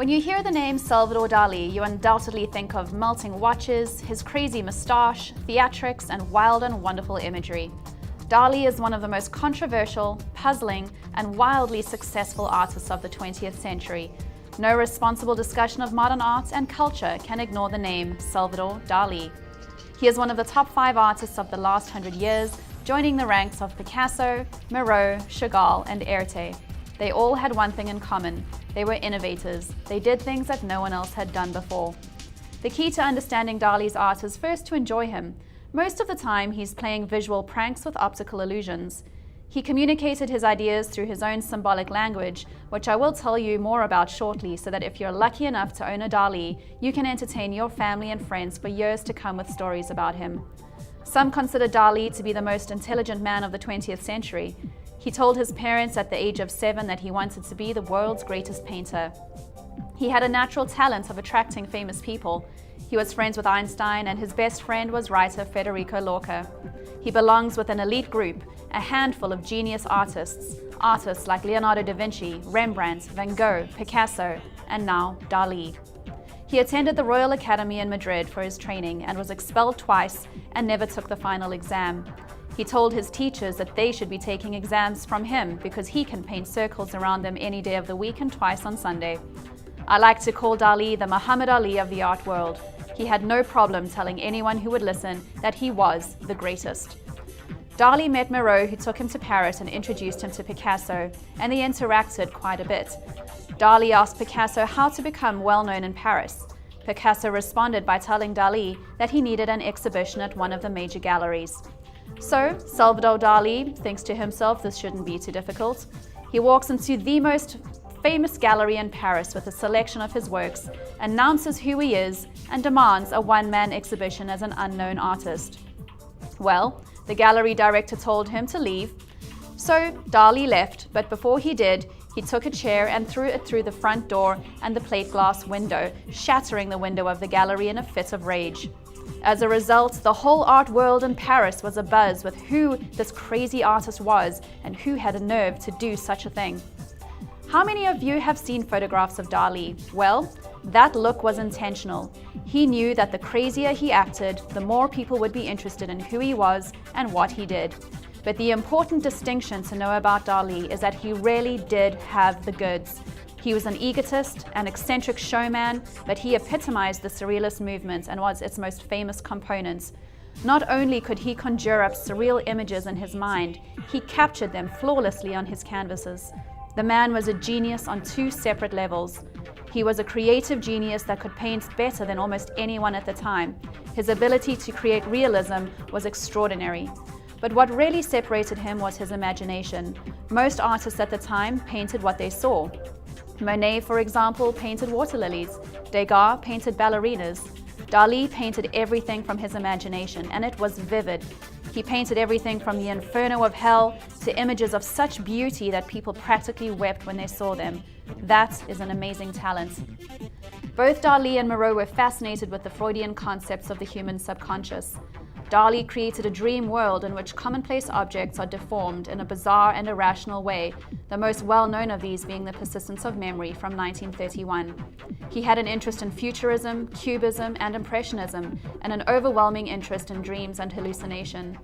When you hear the name Salvador Dali, you undoubtedly think of melting watches, his crazy moustache, theatrics, and wild and wonderful imagery. Dali is one of the most controversial, puzzling, and wildly successful artists of the 20th century. No responsible discussion of modern art and culture can ignore the name Salvador Dali. He is one of the top 5 artists of the last 100 years, joining the ranks of Picasso, Miro, Chagall, and Erte. They all had one thing in common. They were innovators. They did things that no one else had done before. The key to understanding Dali's art is first to enjoy him. Most of the time, he's playing visual pranks with optical illusions. He communicated his ideas through his own symbolic language, which I will tell you more about shortly, so that if you're lucky enough to own a Dali, you can entertain your family and friends for years to come with stories about him. Some consider Dali to be the most intelligent man of the 20th century. He told his parents at the age of 7 that he wanted to be the world's greatest painter. He had a natural talent of attracting famous people. He was friends with Einstein, and his best friend was writer Federico Lorca. He belongs with an elite group, a handful of genius artists like Leonardo da Vinci, Rembrandt, Van Gogh, Picasso, and now Dali. He attended the Royal Academy in Madrid for his training and was expelled twice and never took the final exam. He told his teachers that they should be taking exams from him because he can paint circles around them any day of the week and twice on Sunday. I like to call Dali the Muhammad Ali of the art world. He had no problem telling anyone who would listen that he was the greatest. Dali met Miro, who took him to Paris and introduced him to Picasso, and they interacted quite a bit. Dali asked Picasso how to become well-known in Paris. Picasso responded by telling Dali that he needed an exhibition at one of the major galleries. So, Salvador Dali thinks to himself this shouldn't be too difficult. He walks into the most famous gallery in Paris with a selection of his works, announces who he is, and demands a one-man exhibition as an unknown artist. Well, the gallery director told him to leave, so Dali left, but before he did, he took a chair and threw it through the front door and the plate glass window, shattering the window of the gallery in a fit of rage. As a result, the whole art world in Paris was abuzz with who this crazy artist was and who had a nerve to do such a thing. How many of you have seen photographs of Dali? Well, that look was intentional. He knew that the crazier he acted, the more people would be interested in who he was and what he did. But the important distinction to know about Dali is that he really did have the goods. He was an egotist, an eccentric showman, but he epitomized the surrealist movement and was its most famous component. Not only could he conjure up surreal images in his mind, he captured them flawlessly on his canvases. The man was a genius on 2 separate levels. He was a creative genius that could paint better than almost anyone at the time. His ability to create realism was extraordinary. But what really separated him was his imagination. Most artists at the time painted what they saw. Monet, for example, painted water lilies. Degas painted ballerinas. Dali painted everything from his imagination, and it was vivid. He painted everything from the inferno of hell to images of such beauty that people practically wept when they saw them. That is an amazing talent. Both Dali and Miro were fascinated with the Freudian concepts of the human subconscious. Dali created a dream world in which commonplace objects are deformed in a bizarre and irrational way, the most well-known of these being the persistence of memory from 1931. He had an interest in futurism, cubism, and impressionism, and an overwhelming interest in dreams and hallucination.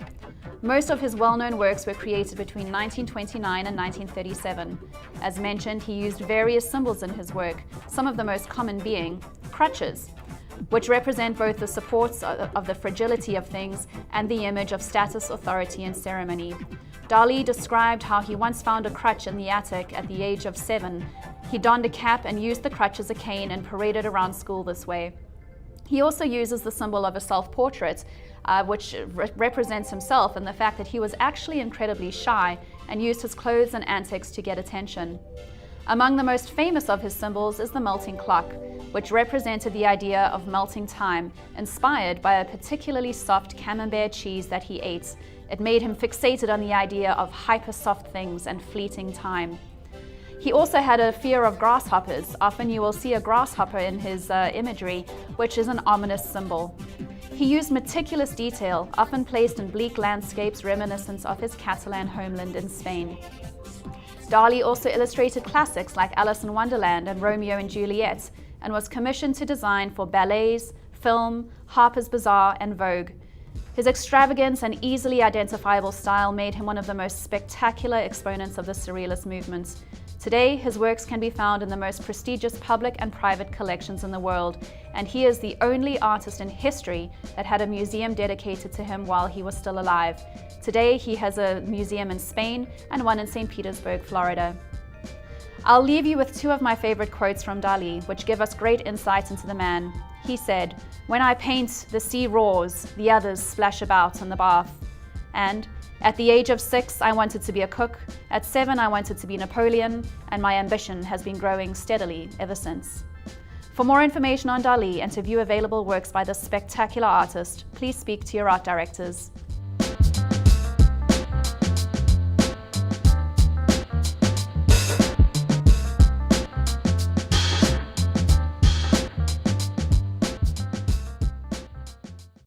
Most of his well-known works were created between 1929 and 1937. As mentioned, he used various symbols in his work, some of the most common being crutches, which represent both the supports of the fragility of things and the image of status, authority, and ceremony. Dali described how he once found a crutch in the attic at the age of 7. He donned a cap and used the crutch as a cane and paraded around school this way. He also uses the symbol of a self-portrait, which represents himself and the fact that he was actually incredibly shy and used his clothes and antics to get attention. Among the most famous of his symbols is the melting clock, which represented the idea of melting time, inspired by a particularly soft camembert cheese that he ate. It made him fixated on the idea of hyper-soft things and fleeting time. He also had a fear of grasshoppers. Often you will see a grasshopper in his imagery, which is an ominous symbol. He used meticulous detail, often placed in bleak landscapes reminiscent of his Catalan homeland in Spain. Dali also illustrated classics like Alice in Wonderland and Romeo and Juliet, and was commissioned to design for ballets, film, Harper's Bazaar, and Vogue. His extravagance and easily identifiable style made him one of the most spectacular exponents of the Surrealist movement. Today, his works can be found in the most prestigious public and private collections in the world, and he is the only artist in history that had a museum dedicated to him while he was still alive. Today, he has a museum in Spain and one in St. Petersburg, Florida. I'll leave you with two of my favorite quotes from Dali, which give us great insight into the man. He said, "When I paint, the sea roars, the others splash about in the bath." And, "At the age of 6, I wanted to be a cook. At 7, I wanted to be Napoleon, and my ambition has been growing steadily ever since." For more information on Dali and to view available works by this spectacular artist, please speak to your art directors.